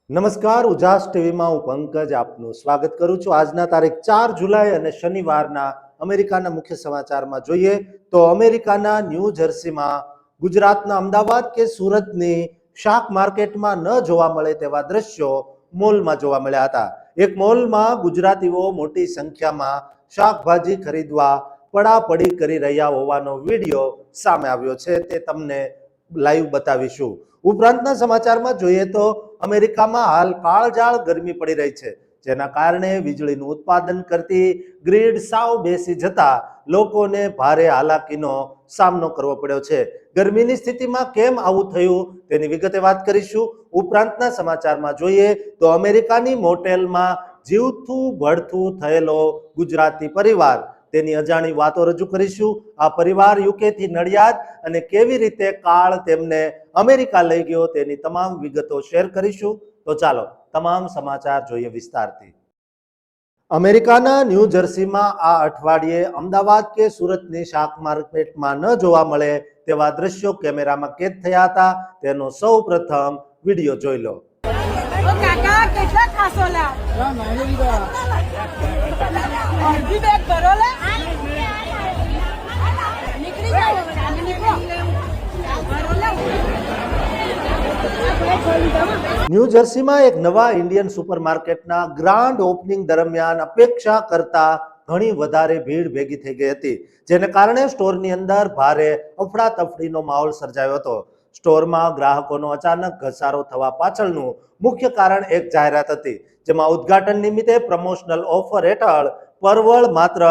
નમસ્કાર, ઉજાસ ટીવીમાં હું પંકજ આપનું સ્વાગત કરું છું। આજના તારીખ 4 જુલાઈ અને શનિવારના અમેરિકાના મુખ્ય સમાચારમાં જોઈએ તો અમેરિકાના ન્યૂ જર્સીમાં ગુજરાતના અમદાવાદ કે સુરતની શાક માર્કેટમાં ન જોવા મળે તેવા દ્રશ્યો મોલમાં જોવા મળ્યા હતા। એક મોલમાં ગુજરાતીઓ મોટી સંખ્યામાં શાકભાજી ખરીદવા પડાપડી કરી રહ્યા હોવાનો વિડીયો સામે આવ્યો છે, તે તમને લાઈવ બતાવીશું। ઉપરાંતના સમાચારમાં જોઈએ તો અમેરિકામાં હાલ કાળઝાળ ગરમી પડી રહી છે, જેના કારણે વીજળીનું ઉત્પાદન કરતી ગ્રીડ સાવ બેસી જતા લોકોને ભારે હાલાકીનો સામનો કરવો પડ્યો છે। ગરમીની સ્થિતિમાં કેમ આવું થયું તેની વિગતે વાત કરીશું। ઉપરાંતના સમાચારમાં જોઈએ તો અમેરિકાની મોટેલમાં જીવતું ભળતું થયેલો ગુજરાતી પરિવાર, તેની અજાણી વાતો રજૂ કરીશું। આ પરિવાર યુકેથી નડિયાદ અને કેવી રીતે કાળ તેમને અમેરિકા લઈ ગયો તેની તમામ વિગતો શેર કરીશું। તો ચાલો તમામ સમાચાર જોઈએ વિસ્તારથી। અમેરિકાના ન્યૂ જર્સીમાં આ અઠવાડિયે અમદાવાદ કે સુરતની શાક માર્કેટમાં ન જોવા મળે તેવા દ્રશ્યો કેમેરામાં કેદ થયા હતા। તેનો સૌ પ્રથમ વિડીયો જોઈ લો। ન્યૂ જર્સીમાં એક નવા ઇન્ડિયન સુપરમાર્કેટના ગ્રાન્ડ ઓપનિંગ દરમિયાન અપેક્ષા કરતા ઘણી વધારે ભીડ ભેગી થઈ ગઈ હતી, જેને કારણે સ્ટોરની અંદર ભારે અફડાતફડીનો માહોલ સર્જાયો હતો। સ્ટોરમાં ગ્રાહકોનો અચાનક ઘસારો થવા પાછળનું મુખ્ય કારણ એક જાહેરાત હતી, જેમાં ઉદ્ઘાટન નિમિત્તે પ્રમોશનલ ઓફર હેઠળ પરવળ માત્ર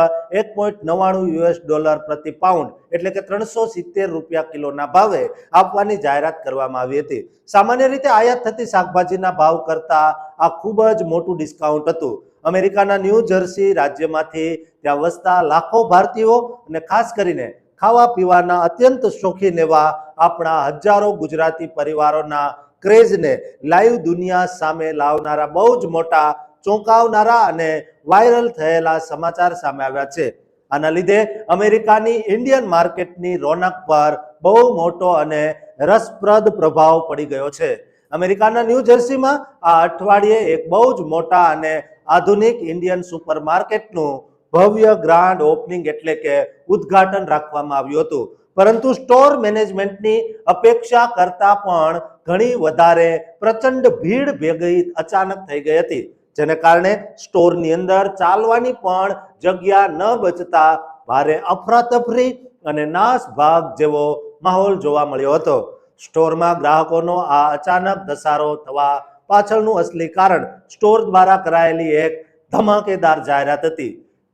$1.99 પ્રતિ પાઉન્ડ એટલે કે 370 રૂપિયા કિલોના ભાવે આપવાની જાહેરાત કરવામાં આવી હતી। સામાન્ય રીતે આયાત થતી શાકભાજીના ભાવ કરતા આ ખૂબ જ મોટું ડિસ્કાઉન્ટ હતું। અમેરિકાના ન્યૂ જર્સી રાજ્યમાંથી ત્યાં વસતા લાખો ભારતીયો અને ખાસ કરીને ખાવા પીવાના અત્યંત શોખીન એવા આપણા હજારો ગુજરાતી પરિવારોના ક્રેઝને લાઈવ દુનિયા સામે લાવનારા બહુ જ મોટા ચોંકાવનારા અને વાયરલ થયેલા સમાચાર સામે આવ્યા છે। આના લીધે અમેરિકાની ઇન્ડિયન માર્કેટની રોનક પર બહુ મોટો અને રસપ્રદ પ્રભાવ પડી ગયો છે। અમેરિકાના ન્યૂ જર્સીમાં આ અઠવાડિયે એક બહુ જ મોટા અને આધુનિક ઇન્ડિયન સુપરમાર્કેટનું ભવ્ય ગ્રાન્ડ ઓપનિંગ એટલે કે ઉદ્ઘાટન રાખવામાં આવ્યું હતું, પરંતુ સ્ટોર મેનેજમેન્ટની અપેક્ષા કરતા પણ ઘણી વધારે પ્રચંડ ભીડ ભેગી અચાનક થઈ ગઈ હતી, જેને કારણે સ્ટોરની અંદર ચાલવાની પણ જગ્યા ન બચતા ભારે અફરાતફરી અને નાસભાગ જેવો માહોલ જોવા મળ્યો હતો। સ્ટોરમાં ગ્રાહકોનો આ અચાનક ધસારો થવા પાછળનું અસલી કારણ સ્ટોર દ્વારા કરાયેલી એક ધમાકેદાર જાહેરાત હતી,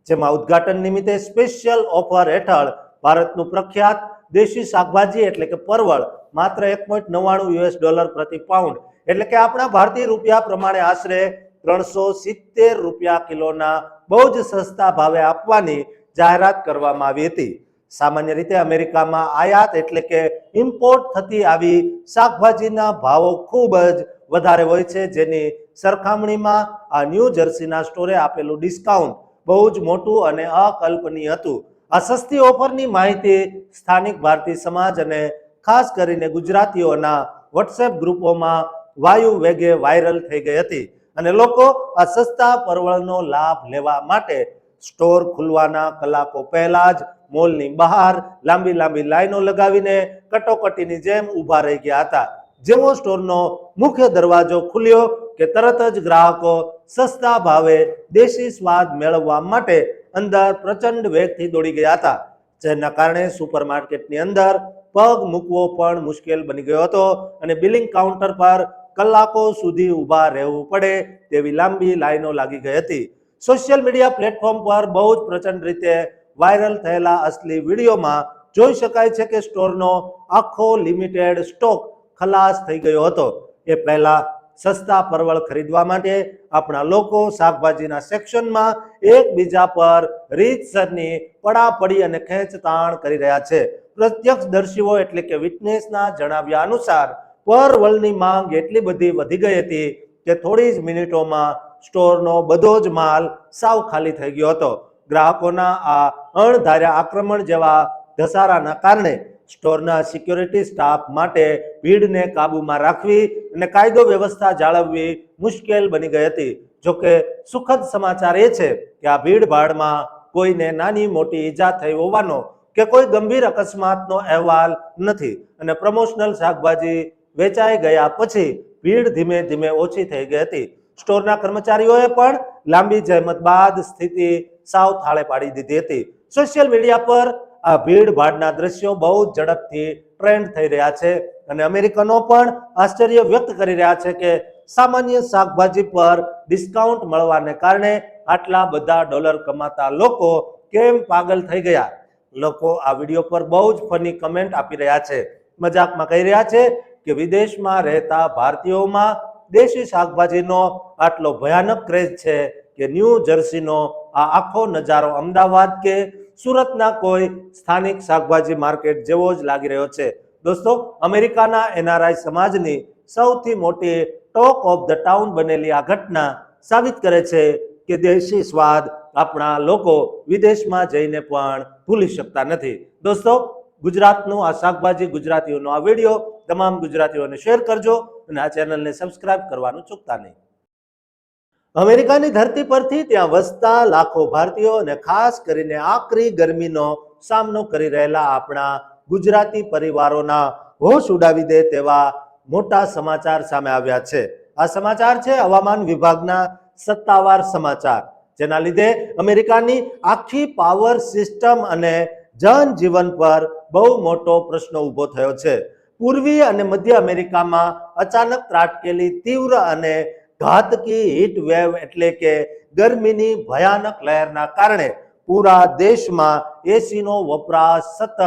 જેમાં ઉદ્ઘાટન નિમિત્તે સ્પેશિયલ ઓફર હેઠળ ભારતનું પ્રખ્યાત દેશી શાકભાજી એટલે કે પરવળ માત્ર $1.99 પ્રતિ પાઉન્ડ એટલે કે આપણા ભારતીય રૂપિયા પ્રમાણે આશરે 370 રૂપિયા કિલોના બહુ જ સસ્તા ભાવે આપવાની જાહેરાત કરવામાં આવી હતી। સામાન્ય રીતે અમેરિકામાં આયાત એટલે કે ઇમ્પોર્ટ થતી આવી શાકભાજીના ભાવો ખૂબ જ વધારે હોય છે, જેની સરખામણીમાં આ ન્યૂ જર્સીના સ્ટોરે આપેલું ડિસ્કાઉન્ટ બહુ જ મોટું અને અકલ્પનીય હતું। આ સસ્તી ઓફરની માહિતી સ્થાનિક ભારતીય સમાજ અને ખાસ કરીને ગુજરાતીઓના વોટ્સએપ ગ્રુપોમાં વાયુ વેગે વાયરલ થઈ ગઈ હતી અને લોકો આ સસ્તા પરવળનો લાભ લેવા માટે સ્ટોર ખુલવાના કલાકો પહેલા જ મોલની બહાર લાંબી લાંબી લાઈનો લગાવીને કટોકટીની જેમ ઊભા રહી ગયા હતા। જેવો સ્ટોરનો મુખ્ય દરવાજો ખુલ્યો કે તરત જ ગ્રાહકો સસ્તા ભાવે દેશી સ્વાદ મેળવવા માટે અંદર પ્રચંડ વેગથી દોડી ગયા હતા, જેના કારણે સુપરમાર્કેટની અંદર પગ મૂકવો પણ મુશ્કેલ બની ગયો હતો અને બિલિંગ કાઉન્ટર પર કલાકો સુધી ઊભા રહેવું પડે તેવી લાંબી લાઈનો લાગી ગઈ હતી। સોશિયલ મીડિયા પ્લેટફોર્મ પર બહુ જ પ્રચંડ રીતે વાયરલ થયેલા અસલી વિડીયોમાં જોઈ શકાય છે કે સ્ટોરનો આખો લિમિટેડ સ્ટોક ખલાસ થઈ ગયો હતો। એ પહેલા સસ્તા પરવળ ખરીદવા માટે આપણા લોકો શાકભાજીના સેક્શનમાં એકબીજા પર રીતસરની પડાપડી અને ખેંચતાણ કરી રહ્યા છે। પ્રત્યક્ષદર્શીઓ એટલે કે વિટનેસના જણાવ્યા અનુસાર પરવળની માંગ એટલી બધી વધી ગઈ હતી કે થોડી જ મિનિટોમાં સ્ટોરનો બધો જ માલ સાવ ખાલી થઈ ગયો હતો। ગ્રાહકોના આ અણધાર્યા આક્રમણ જેવા ધસારાના કારણે સ્ટોરના સિક્યોરિટી સ્ટાફ માટે ભીડને કાબૂમાં રાખવી અને કાયદો વ્યવસ્થા જાળવવી મુશ્કેલ બની ગઈ હતી. જોકે સુખદ સમાચાર એ છે કે આ ભીડભાડમાં કોઈને નાની મોટી ઈજા થઈ હોવાનો કે કોઈ ગંભીર અકસ્માતનો અહેવાલ નથી અને પ્રમોશનલ શાકભાજી વેચાઈ ગયા પછી ભીડ ધીમે ધીમે ઓછી થઈ ગઈ હતી. સ્ટોરના કર્મચારીઓએ પણ લાંબી જહેમત બાદ સ્થિતિ સાવ થાળે પાડી દીધી હતી. સોશિયલ મીડિયા પર આ ભીડભાડના દ્રશ્યો બહુ ઝડપથી ટ્રેન્ડ થઈ રહ્યા છે અને અમેરિકનો પણ આશ્ચર્ય વ્યક્ત કરી રહ્યા છે કે સામાન્ય શાકભાજી પર ડિસ્કાઉન્ટ મળવાને કારણે આટલા બધા ડોલર કમાતા લોકો કેમ પાગલ થઈ ગયા. લોકો આ વિડીયો પર બહુ જ ફની કમેન્ટ આપી રહ્યા છે. મજાકમાં કહી રહ્યા છે કે વિદેશમાં રહેતા ભારતીયોમાં દેશી શાકભાજીનો આટલો ભયાનક ક્રેઝ છે કે ન્યૂ જર્સીનો આ આખો નજારો અમદાવાદ કે સુરતના કોઈ સ્થાનિક શાકભાજી માર્કેટ જેવો જ લાગી રહ્યો છે. દોસ્તો, અમેરિકાના એનઆરઆઈ સમાજની સૌથી મોટી ટોક ઓફ ધ ટાઉન બનેલી આ ઘટના સાબિત કરે છે કે દેશી સ્વાદ આપણા લોકો વિદેશમાં જઈને પણ ભૂલી શકતા નથી. દોસ્તો, ગુજરાતનું આ શાકભાજી ગુજરાતીઓનો આ વિડીયો તમામ ગુજરાતીઓને શેર કરજો અને આ ચેનલને સબસ્ક્રાઇબ કરવાનું ચૂકતા નહીં. અમેરિકાની ધરતી પરથી ત્યાં વસતા લાખો ભારતીયો અને ખાસ કરીને આકરી ગરમીનો સામનો કરી રહેલા આપણા ગુજરાતી પરિવારોના હોશ ઉડાવી દે તેવા મોટા સમાચાર સામે આવ્યા છે. આ સમાચાર છે હવામાન વિભાગના સત્તાવાર સમાચાર, જેના લીધે અમેરિકાની આખી પાવર સિસ્ટમ અને જનજીવન પર બહુ મોટો પ્રશ્ન ઊભો થયો છે. પૂર્વીય અને મધ્ય અમેરિકામાં અચાનક ત્રાટકેલી તીવ્ર અને ઘાતકી હીટ વેવ એટલે કે ગરમીની ભયાનક લહેરના કારણે પૂરા દેશમાં એસીનો વપરાશ સતત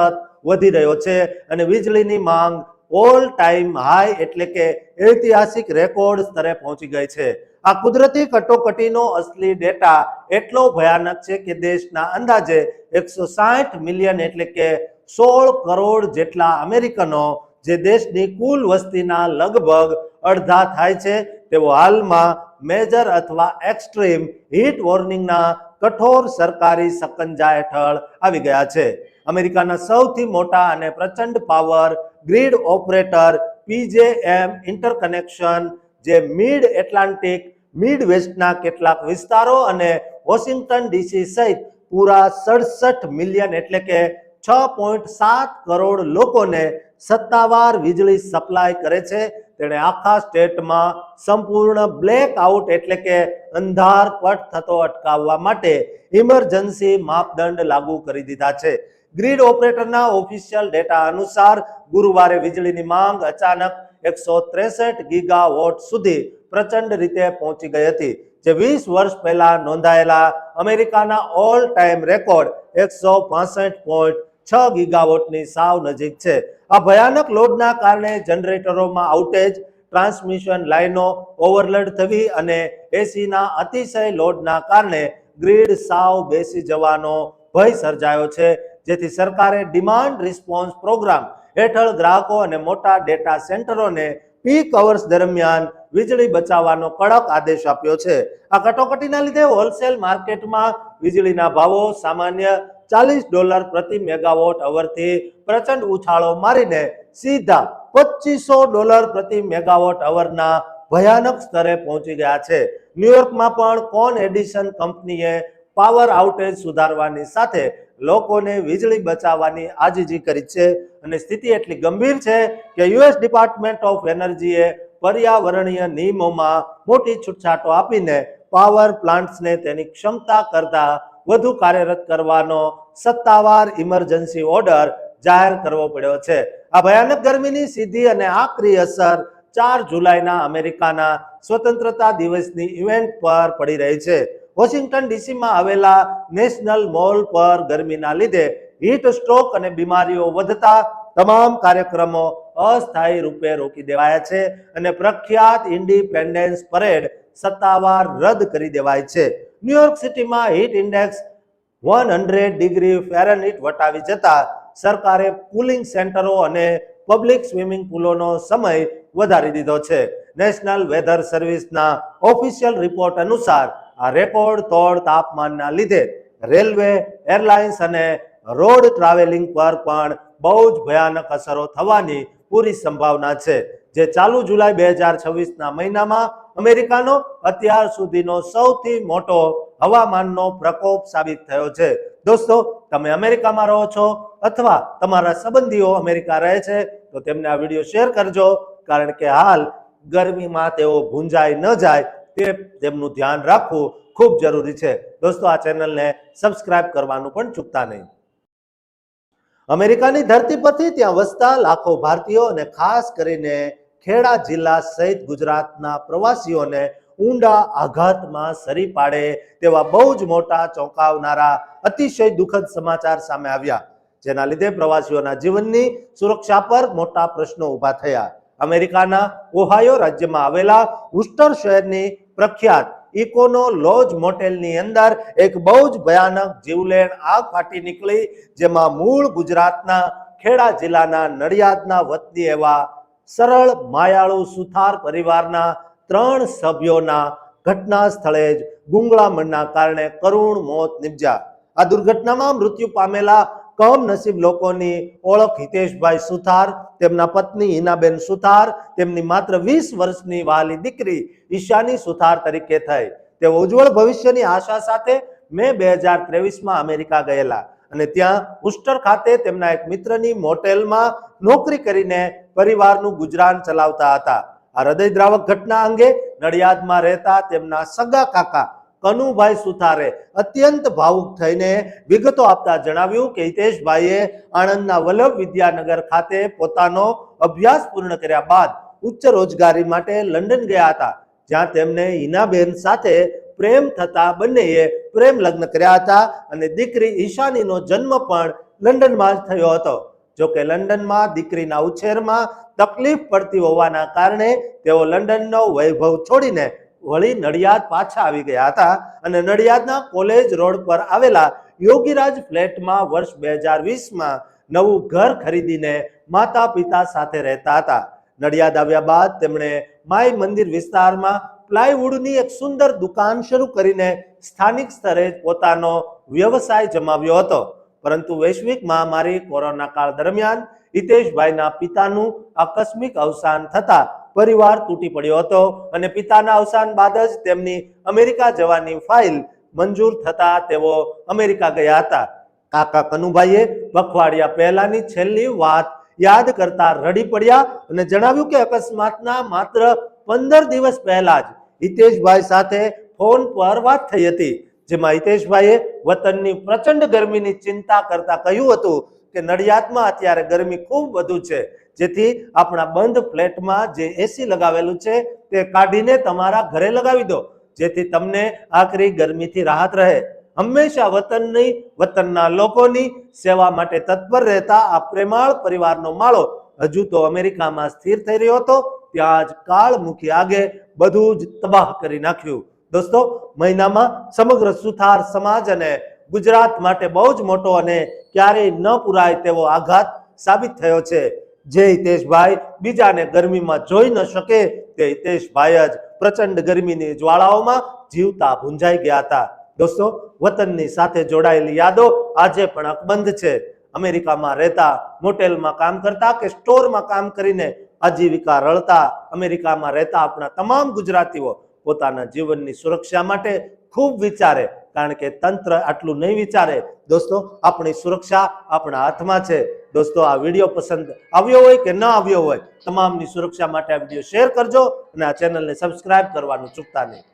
વધી રહ્યો છે અને વીજળીની માંગ ઓલ ટાઈમ હાઈ એટલે કે ઐતિહાસિક રેકોર્ડ સ્તરે પહોંચી ગઈ છે. આ કુદરતી કટોકટીનો અસલી ડેટા એટલો ભયાનક છે કે દેશના અંદાજે 160 મિલિયન એટલે કે 16 કરોડ જેટલા અમેરિકનો, જે દેશની કુલ વસ્તીના લગભગ અડધા થાય છે, તેઓ હાલમાં મેજર અથવા એક્સ્ટ્રીમ હીટ વોર્નિંગના કઠોર સરકારી સકંજા હેઠળ આવી ગયા છે. અમેરિકાના સૌથી મોટા અને પ્રચંડ પાવર ગ્રીડ ઓપરેટર પીજેએમ ઇન્ટરકનેક્શન, જે મિડ એટલાન્ટિક, મિડ વેસ્ટના કેટલાક વિસ્તારો અને વોશિંગ્ટન ડીસી સહિત પૂરા 67 મિલિયન એટલે કે 6.7 કરોડ લોકોને સત્તાવાર વીજળી સપ્લાય કરે છે, તેણે આખા સ્ટેટમાં સંપૂર્ણ બ્લેક આઉટ એટલે કે અંધારપટ થતો અટકાવવા માટે ઇમરજન્સી માપદંડ લાગુ કરી દીધા છે. ગ્રીડ ઓપરેટરના ઓફિશિયલ ડેટા અનુસાર ગુરુવારે વીજળીની માંગ અચાનક 163 ગીગાવોટ સુધી પ્રચંડ રીતે પહોંચી ગઈ હતી, જે 20 વર્ષ પહેલા નોંધાયેલા અમેરિકાના ઓલ ટાઈમ રેકોર્ડ 165.6 ગીગાવોટની સાવ નજીક છે. આ ભયાનક લોડના કારણે જનરેટરોમાં આઉટેજ, ટ્રાન્સમિશન લાઇનો ઓવરલોડ થવી અને એસીના અતિશય લોડના કારણે ગ્રીડ સાવ બેસી જવાનો ભય સર્જાયો છે, જેથી સરકારે ડિમાન્ડ રિસ્પોન્સ પ્રોગ્રામ હેઠળ ગ્રાહકો અને મોટા ડેટા સેન્ટરોને પીક અવર્સ દરમિયાન વીજળી બચાવવાનો કડક આદેશ આપ્યો છે. આ કટોકટીના લીધે હોલસેલ માર્કેટમાં વીજળીના ભાવો સામાન્ય $40 પ્રતિ મેગાવોટ અવરથી પ્રચંડ ઉછાળો મારીને સીધા $2500 પ્રતિ મેગાવોટ અવરના ભયાનક સ્તરે પહોંચી ગયા છે. ન્યુયોર્કમાં પણ કોન એડિશન કંપનીએ પાવર આઉટેજ સુધારવાની સાથે લોકોને વીજળી બચાવવાની આજીજી કરી છે અને સ્થિતિ એટલી ગંભીર છે કે યુએસ ડિપાર્ટમેન્ટ ઓફ એનર્જીએ પર્યાવરણીય નિયમોમાં મોટી છૂટછાટો આપીને પાવર પ્લાન્ટ્સને તેની ક્ષમતા કરતા વધુ કાર્યરત કરવાનો સત્તાવાર ઇમરજન્સી ઓર્ડર જાહેર કરવો પડ્યો છે. આ ભયાનક ગરમીની સીધી અને આકરી અસર 4 જુલાઈના અમેરિકાના સ્વતંત્રતા દિવસની ઇવેન્ટ પર પડી રહી છે. વોશિંગ્ટન ડીસીમાં આવેલા નેશનલ મોલ પર ગરમીના લીધે હીટ સ્ટ્રોક અને બીમારીઓ વધતા તમામ કાર્યક્રમો અસ્થાયી રૂપે રોકી દેવાયા છે અને પ્રખ્યાત ઇન્ડિપેન્ડન્સ પરેડ સત્તાવાર રદ કરી દેવાય છે. ન્યુયોર્ક સિટીમાં હીટ ઇન્ડેક્સ 100 ડિગ્રી ફેરનહીટ વટાવી જતા સરકારે કુલિંગ સેન્ટરો અને પબ્લિક સ્વિમિંગ પુલોનો સમય વધારી દીધો છે. નેશનલ વેધર સર્વિસના ઓફિશિયલ રિપોર્ટ અનુસાર આ રેકોર્ડ તોડ તાપમાનના લીધે રેલવે, એરલાઇન્સ અને રોડ ટ્રાવેલિંગ પર પણ બહુ જ ભયાનક અસરો થવાની પૂરી સંભાવના છે, જે ચાલુ જુલાઈ 2026ના મહિનામાં અમેરિકાનો અત્યાર સુધીનો સૌથી મોટો હવામાનનો પ્રકોપ સાબિત થયો છે. દોસ્તો, તમે અમેરિકામાં રહો છો અથવા તમારા સંબંધીઓ અમેરિકા રહે છે તો તેમને આ વિડીયો શેર કરજો, કારણ કે હાલ ગરમીમાં તેઓ ભૂંજાઈ ન જાય તે તેમનું ધ્યાન રાખવું ખૂબ જરૂરી છે. દોસ્તો, આ ચેનલને સબસ્ક્રાઇબ કરવાનું પણ ચૂકતા નહીં. અમેરિકાની ધરતી પરથી ત્યાં વસતા લાખો ભારતીયો અને ખાસ કરીને ખેડા જિલ્લા સહિત ગુજરાતના પ્રવાસીઓને ઊંડા આઘાતમાં સરી પાડે તેવા બહુ જ મોટા ચોંકાવનારા અતિશય દુઃખદ સમાચાર સામે આવ્યા, જેના લીધે પ્રવાસીઓના જીવનની સુરક્ષા પર મોટા પ્રશ્નો ઊભા થયા. અમેરિકાના ઓહાયો રાજ્યમાં આવેલા વૂસ્ટર શહેરની પ્રખ્યાત ઇકોનો લોજ મોટેલની અંદર એક બહુ જ ભયાનક જીવલેણ આગ ફાટી નીકળી, જેમાં મૂળ ગુજરાતના ખેડા જિલ્લાના નડિયાદના વતની એવા સરળ માયાળુ સુથાર પરિવારના 3 સભ્યોના ઘટના સ્થળે જ ગુંગળામણના કારણે કરુણ મોત નિપજ્યા. આ દુર્ઘટનામાં મૃત્યુ પામેલા કમનસીબ લોકોની ઓળખ હિતેશભાઈ સુથાર, તેમના પત્ની હિનાબેન સુથાર, તેમની માત્ર 20 વર્ષની વહાલી દીકરી ઈશાની સુથાર તરીકે થઈ. તેઓ ઉજ્જવળ ભવિષ્યની આશા સાથે મે 2023માં અમેરિકા ગયેલા અને ત્યાં વૂસ્ટર ખાતે તેમના એક મિત્રની મોટેલમાં નોકરી કરીને પરિવારનું ગુજરાન ચલાવતા હતા. આ હૃદયદ્રાવક ઘટના અંગે નડિયાદમાં રહેતા તેમના સગા કાકા કનુભાઈ સુથારે અત્યંત ભાવુક થઈને વિગતો આપતા જણાવ્યું કે હિતેશભાઈએ આણંદના વલ્લભ વિદ્યાનગર ખાતે પોતાનો અભ્યાસ પૂર્ણ કર્યા બાદ ઉચ્ચ રોજગારી માટે લંડન ગયા હતા, જ્યાં તેમને હિનાબેન સાથે પ્રેમ થતા બંનેએ પ્રેમ લગ્ન કર્યા હતા અને દીકરી ઈશાનીનો જન્મ પણ લંડનમાં જ થયો હતો. જોકે લંડનમાં દીકરીના ઉછેરમાં તકલીફ પડતી હોવાના કારણે તેઓ લંડનનો વૈભવ છોડીને વળી નડિયાદ પાછા આવી ગયા હતા અને નડિયાદના કોલેજ રોડ પર આવેલા યોગીરાજ ફ્લેટમાં વર્ષ 2020માં નવું ઘર ખરીદીને માતા પિતા સાથે રહેતા હતા. નડિયાદ આવ્યા બાદ તેમણે માય મંદિર વિસ્તારમાં પ્લાયવુડની એક સુંદર દુકાન શરૂ કરીને સ્થાનિક સ્તરે પોતાનો વ્યવસાય જમાવ્યો હતો. પરંતુ વૈશ્વિક મહામારી કોરોના કાળ દરમિયાન હિતેશભાઈના પિતાનું આકસ્મિક અવસાન થતા પરિવાર તૂટી પડ્યો હતો અને પિતાના અવસાન બાદ જ તેમની અમેરિકા જવાની ફાઇલ મંજૂર થતા તેઓ અમેરિકા ગયા હતા. કાકા કનુભાઈએ પખવાડિયા પહેલાની છેલ્લી વાત યાદ કરતા રડી પડ્યા અને જણાવ્યું કે અકસ્માતના માત્ર 15 દિવસ પહેલા જ હિતેશભાઈ સાથે ફોન પર વાત થઈ હતી, જેમાં હિતેશભાઈએ વતનની પ્રચંડ ગરમીની ચિંતા કરતા કહ્યું હતું કે નડિયાદમાં અત્યારે ગરમી ખૂબ વધુ છે, જેથી આપણા બંધ ફ્લેટમાં જે એસી લગાવેલું છે તે કાઢીને તમારા ઘરે લગાવી દો, જેથી તમને આકરી ગરમીથી રાહત રહે. હંમેશા વતનના લોકોની સેવા માટે તત્પર રહેતા આ પ્રેમાળ પરિવારનો માળો હજુ તો અમેરિકામાં સ્થિર થઈ રહ્યો હતો, ત્યાં જ કાળમુખી આગે બધું જ તબાહ કરી નાખ્યું. દોસ્તો, મહિનામાં સમગ્ર સુથાર સમાજ અને ગુજરાત માટે બહુ જ મોટો અને ક્યારેય ન પુરાય તેવો આઘાત સાબિત થયો છે. જે હિતેશભાઈ બીજાને ગરમીમાં જોઈ ન શકે તે હિતેશભાઈ જ પ્રચંડ ગરમીની જ્વાળાઓમાં જીવતા ભૂંજાઈ ગયા હતા. દોસ્તો, વતનની સાથે જોડાયેલી યાદો આજે પણ અકબંધ છે. અમેરિકામાં રહેતા, મોટેલમાં કામ કરતા કે સ્ટોરમાં કામ કરીને આજીવિકા રળતા અમેરિકામાં રહેતા આપણા તમામ ગુજરાતીઓ પોતાના જીવનની સુરક્ષા માટે ખૂબ વિચારે, કારણ કે તંત્ર આટલું નહીં વિચારે. દોસ્તો, આપણી સુરક્ષા આપણા હાથમાં છે. દોસ્તો, આ વિડીયો પસંદ આવ્યો હોય કે ન આવ્યો હોય, તમામની સુરક્ષા માટે આ વિડીયો શેર કરજો અને આ ચેનલને સબસ્ક્રાઇબ કરવાનું ચૂકતા નહીં.